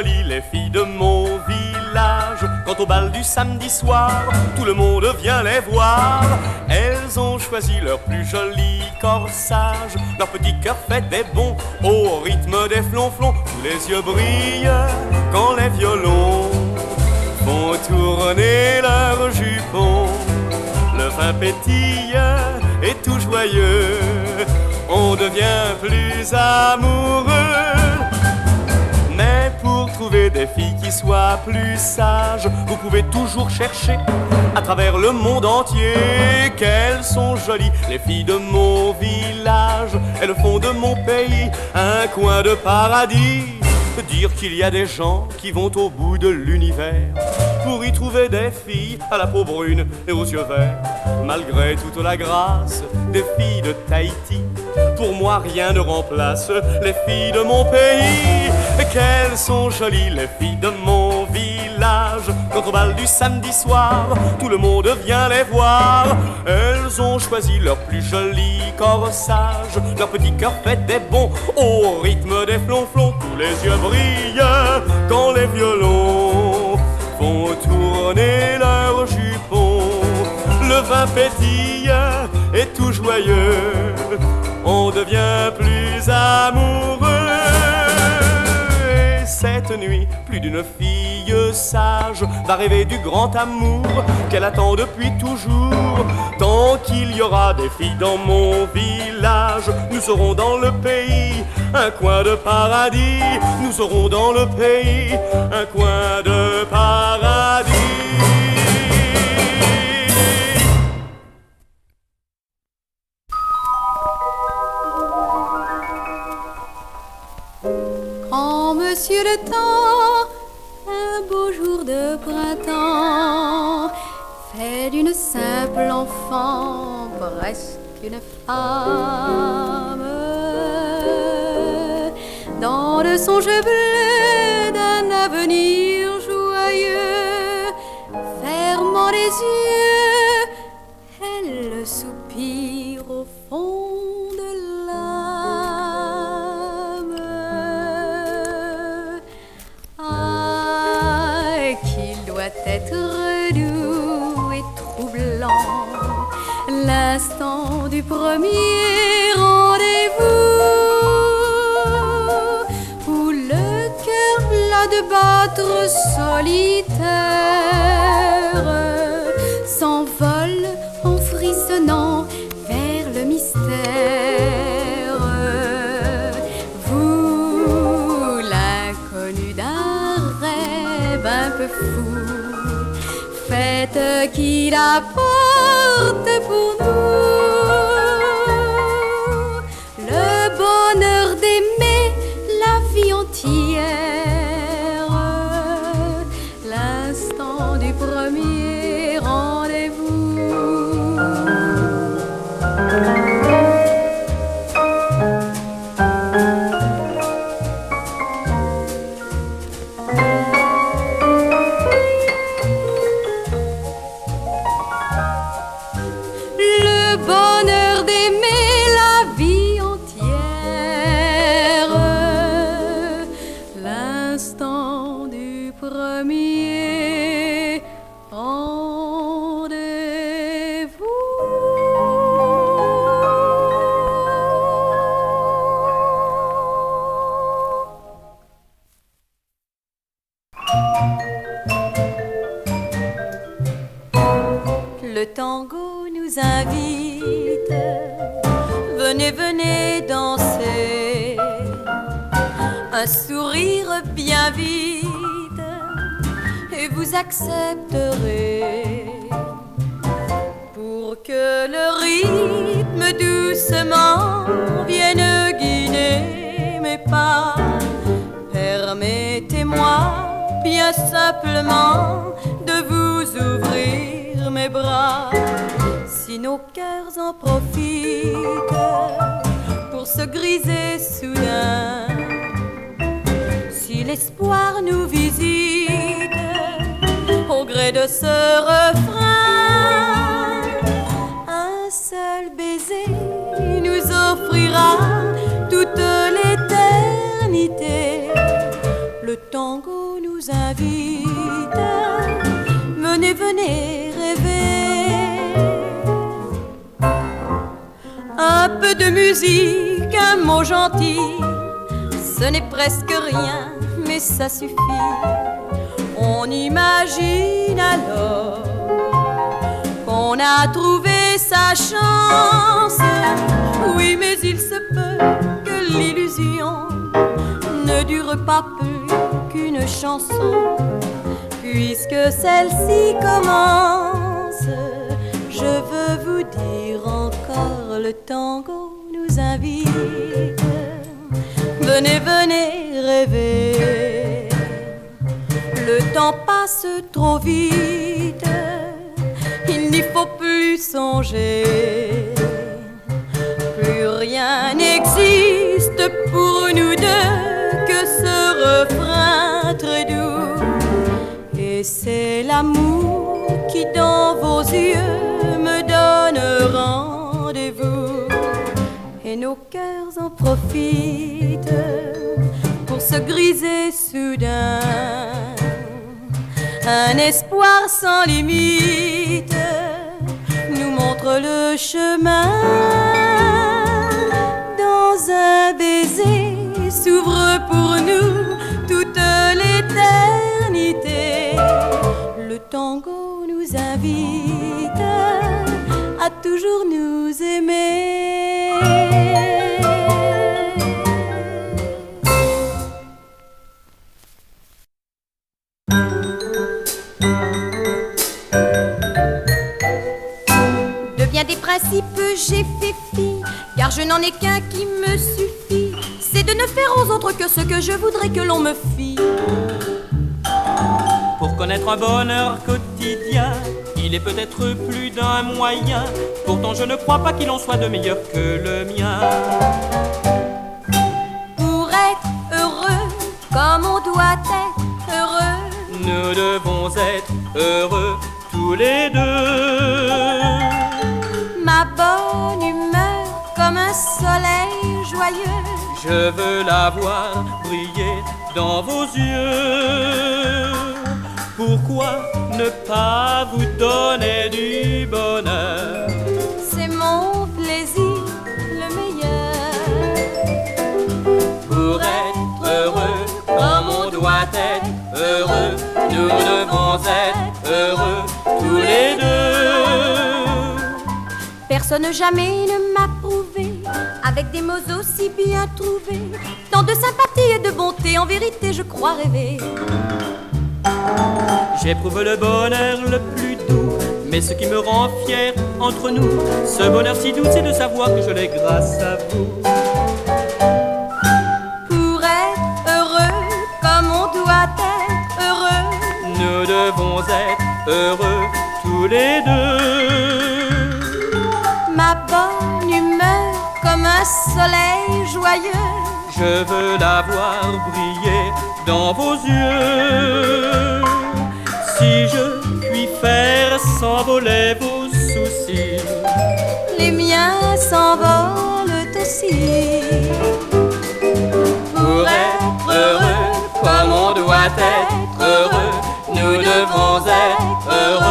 jolies les filles de mon village. Quant au bal du samedi soir, tout le monde vient les voir. Elles ont choisi leur plus joli corsage. Leur petit cœur fait des bonds au rythme des flonflons. Tous les yeux brillent quand les violons font tourner leurs jupons. Le vin pétille et tout joyeux, on devient plus amoureux. Mais pour trouver des filles qui soient plus sages, vous pouvez toujours chercher à travers le monde entier. Qu'elles sont jolies, les filles de mon village. Elles font de mon pays un coin de paradis. Dire qu'il y a des gens qui vont au bout de l'univers pour y trouver des filles à la peau brune et aux yeux verts. Malgré toute la grâce des filles de Tahiti, pour moi rien ne remplace les filles de mon pays. Qu'elles sont jolies les filles de mon village. Quand au bal du samedi soir, tout le monde vient les voir. Elles ont choisi leur plus joli corsage. Leur petit cœur fait des bonds au rythme des flonflons. Tous les yeux brillent quand les violons font tourner leurs jupons. Le vin pétille et tout joyeux, on devient plus amoureux. Et cette nuit, plus d'une fille sage va rêver du grand amour qu'elle attend depuis toujours. Tant qu'il y aura des filles dans mon village, nous serons dans le pays un coin de paradis. Nous serons dans le pays un coin de paradis. Quand monsieur le temps, un beau jour de printemps, fait d'une simple enfant presque une femme, dans le songe bleu d'un avenir joyeux, fermant les yeux, elle soupire au fond de l'âme. Ah, qu'il doit être doux et troublant l'instant du premier rendez-vous, où le cœur las de battre solitaire s'envole en frissonnant vers le mystère. Vous, l'inconnu d'un rêve un peu fou, faites qu'il apporte pour nous le bonheur d'aimer la vie entière, l'instant du premier rendez-vous. Le bonheur d'aimer la vie entière, l'instant du premier rendez-vous. Le tango nous invite, venez, venez danser, un sourire bien vite et vous accepterez, pour que le rythme doucement vienne guider mes pas. Permettez-moi bien simplement de vous ouvrir mes bras, si nos cœurs en profitent pour se griser soudain, si l'espoir nous visite au gré de ce refrain, un seul baiser nous offrira toute l'éternité, le temps tango nous invite. Venez, venez rêver. Un peu de musique, un mot gentil, ce n'est presque rien, mais ça suffit. On imagine alors qu'on a trouvé sa chance. Oui, mais il se peut que l'illusion ne dure pas plus qu'une chanson. Puisque celle-ci commence, je veux vous dire encore, le tango nous invite. Venez, venez rêver. Le temps passe trop vite, il n'y faut plus songer. Plus rien n'existe pour nous deux que ce refrain très doux. Et c'est l'amour qui dans vos yeux me donne rendez-vous. Et nos cœurs en profitent pour se griser soudain. Un espoir sans limite nous montre le chemin. Dans un baiser s'ouvre pour nous toute l'éternité. Le tango nous invite à toujours nous aimer. De bien des principes j'ai fait fi, car je n'en ai qu'un qui me suffit, c'est de ne faire aux autres que ce que je voudrais que l'on me fît. Pour connaître un bonheur quotidien, il est peut-être plus d'un moyen. Pourtant je ne crois pas qu'il en soit de meilleur que le mien. Pour être heureux, comme on doit être heureux, nous devons être heureux tous les deux. Ma bonne humeur, comme un soleil joyeux, je veux la voir briller dans vos yeux. Pourquoi ne pas vous donner du bonheur? C'est mon plaisir le meilleur. Pour être heureux, comme on doit être heureux, nous devons être heureux tous les deux. Personne jamais ne m'a prouvé, avec des mots aussi bien trouvés, tant de sympathie et de bonté, en vérité je crois rêver. J'éprouve le bonheur le plus doux, mais ce qui me rend fier entre nous, ce bonheur si doux, c'est de savoir que je l'ai grâce à vous. Pour être heureux, comme on doit être heureux, nous devons être heureux tous les deux. Ma bonne humeur, comme un soleil joyeux, je veux la voir briller dans vos yeux. Si je puis faire s'envoler vos soucis, les miens s'envolent aussi. Pour être heureux, comme on doit être heureux, nous devons être heureux